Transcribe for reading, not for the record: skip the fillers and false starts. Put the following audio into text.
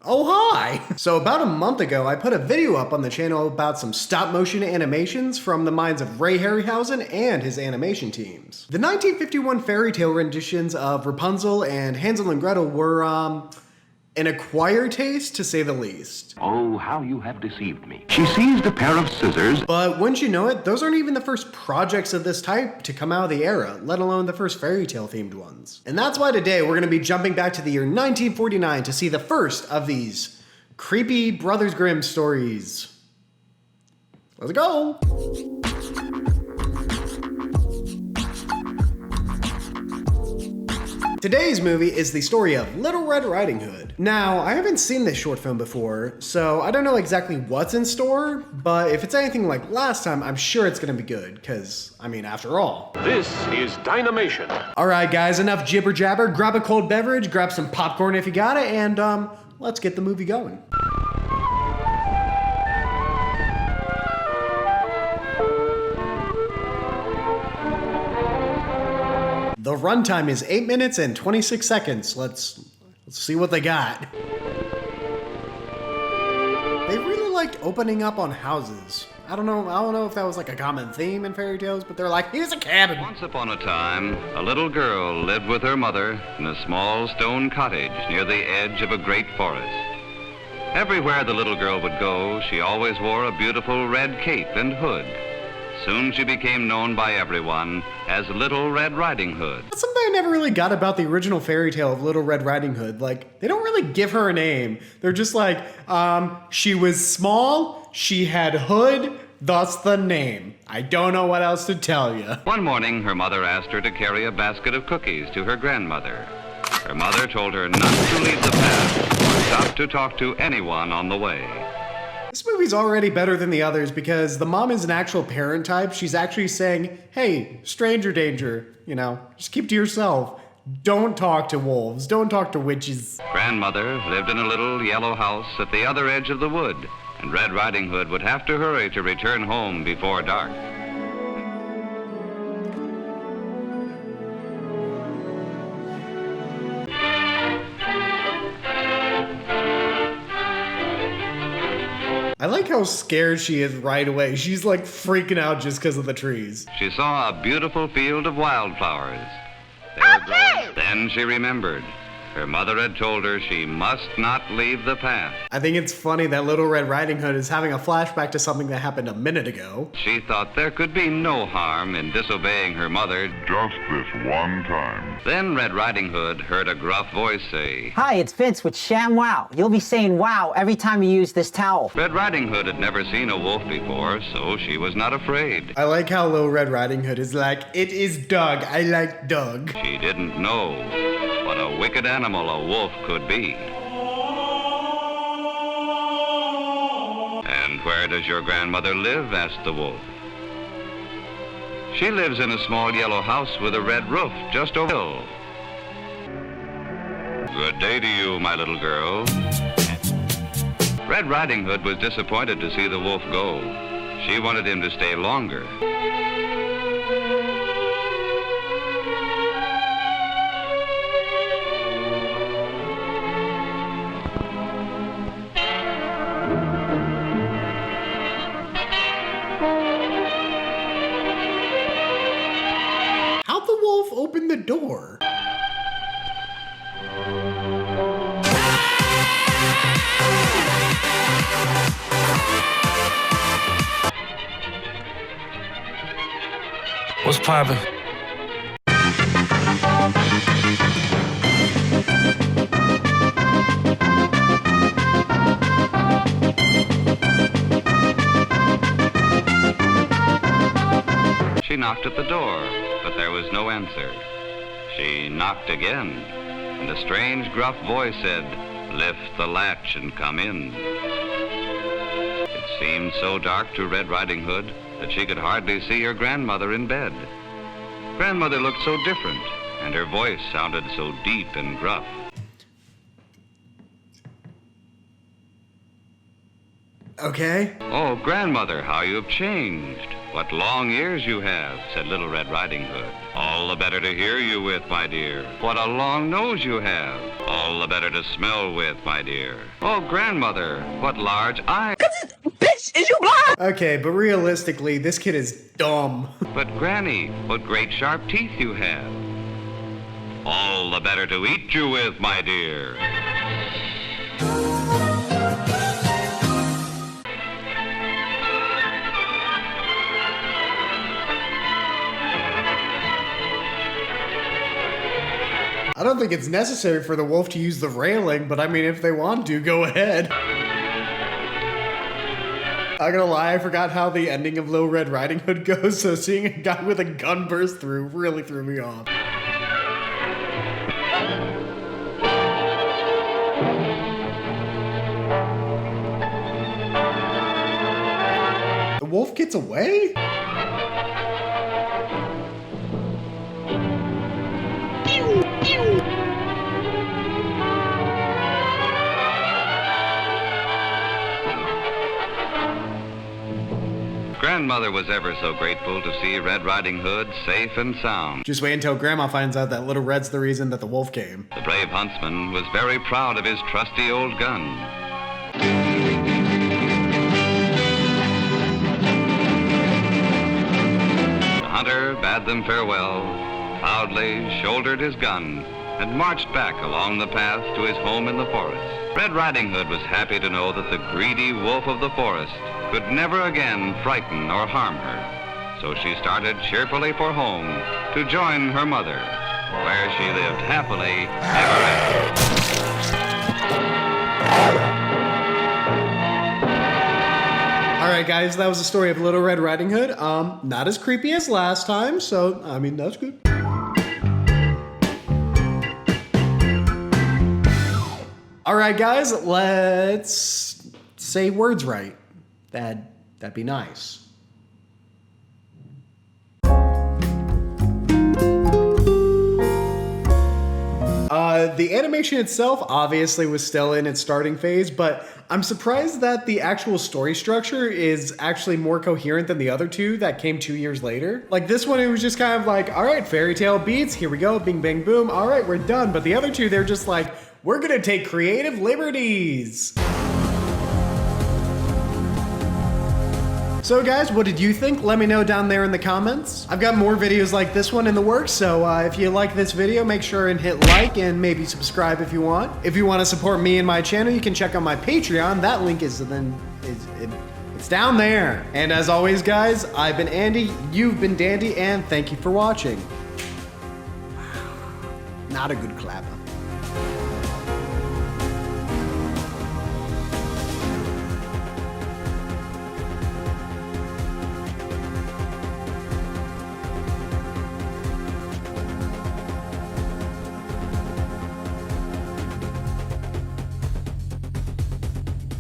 Oh, hi! So about a month ago, I put a video up on the channel about some stop-motion animations from the minds of Ray Harryhausen and his animation teams. The 1951 fairy tale renditions of Rapunzel and Hansel and Gretel were, an acquired taste, to say the least. Oh, how you have deceived me. She seized a pair of scissors. But wouldn't you know it, those aren't even the first projects of this type to come out of the era, let alone the first fairy tale themed ones. And that's why today we're gonna be jumping back to the year 1949 to see the first of these creepy Brothers Grimm stories. Let's go! Today's movie is the story of Little Red Riding Hood. Now, I haven't seen this short film before, so I don't know exactly what's in store, but if it's anything like last time, I'm sure it's gonna be good, cause, I mean, after all. This is Dynamation. Alright guys, enough jibber jabber, grab a cold beverage, grab some popcorn if you got it, and let's get the movie going. The runtime is 8 minutes and 26 seconds. Let's see what they got. They really liked opening up on houses. I don't know if that was like a common theme in fairy tales, but they're like, here's a cabin. Once upon a time, a little girl lived with her mother in a small stone cottage near the edge of a great forest. Everywhere the little girl would go, she always wore a beautiful red cape and hood. Soon she became known by everyone as Little Red Riding Hood. That's something I never really got about the original fairy tale of Little Red Riding Hood. Like, they don't really give her a name. They're just like, she was small, she had hood, thus the name. I don't know what else to tell you. One morning, her mother asked her to carry a basket of cookies to her grandmother. Her mother told her not to leave the path or stop to talk to anyone on the way. This movie's already better than the others because the mom is an actual parent type. She's actually saying, hey, stranger danger, you know, just keep to yourself. Don't talk to wolves. Don't talk to witches. Grandmother lived in a little yellow house at the other edge of the wood, and Red Riding Hood would have to hurry to return home before dark. I like how scared she is right away. She's like freaking out just because of the trees. She saw a beautiful field of wildflowers. They were growing. Then she remembered. Her mother had told her she must not leave the path. I think it's funny that Little Red Riding Hood is having a flashback to something that happened a minute ago. She thought there could be no harm in disobeying her mother. Just this one time. Then Red Riding Hood heard a gruff voice say, Hi, it's Vince with Sham Wow. You'll be saying wow every time you use this towel. Red Riding Hood had never seen a wolf before, so she was not afraid. I like how Little Red Riding Hood is like, it is Doug. I like Doug. She didn't know what a wicked animal a wolf could be. And where does your grandmother live? Asked the wolf. She lives in a small yellow house with a red roof just over the hill. Good day to you, my little girl. Red Riding Hood was disappointed to see the wolf go. She wanted him to stay longer. How'd the wolf open the door? What's poppin'? She knocked at the door, but there was no answer. She knocked again, and a strange, gruff voice said, Lift the latch and come in. It seemed so dark to Red Riding Hood that she could hardly see her grandmother in bed. Grandmother looked so different, and her voice sounded so deep and gruff. Okay. Oh, grandmother, how you have changed. What long ears you have, said Little Red Riding Hood. All the better to hear you with, my dear. What a long nose you have. All the better to smell with, my dear. Oh, grandmother, what large eyes. Bitch, is you blind? Okay, but realistically, this kid is dumb. But granny, what great sharp teeth you have. All the better to eat you with, my dear. I don't think it's necessary for the wolf to use the railing, but I mean, if they want to, go ahead. Not gonna lie, I forgot how the ending of Little Red Riding Hood goes, so seeing a guy with a gun burst through really threw me off. The wolf gets away? Grandmother was ever so grateful to see Red Riding Hood safe and sound. Just wait until Grandma finds out that Little Red's the reason that the wolf came. The brave huntsman was very proud of his trusty old gun. The hunter bade them farewell, proudly shouldered his gun, and marched back along the path to his home in the forest. Red Riding Hood was happy to know that the greedy wolf of the forest could never again frighten or harm her. So she started cheerfully for home to join her mother, where she lived happily ever after. Alright guys, that was the story of Little Red Riding Hood. Not as creepy as last time, so, I mean, that's good. Alright guys, let's say words right. That'd be nice. The animation itself obviously was still in its starting phase, but I'm surprised that the actual story structure is actually more coherent than the other two that came 2 years later. Like this one, it was just kind of like, all right, fairy tale beats, here we go, bing, bang, boom, all right, we're done. But the other two, they're just like, we're gonna take creative liberties. So guys, what did you think? Let me know down there in the comments. I've got more videos like this one in the works, so if you like this video, make sure and hit like and maybe subscribe if you want. If you want to support me and my channel, you can check out my Patreon. That link is it's down there. And as always, guys, I've been Andy, you've been Dandy, and thank you for watching. Not a good clap.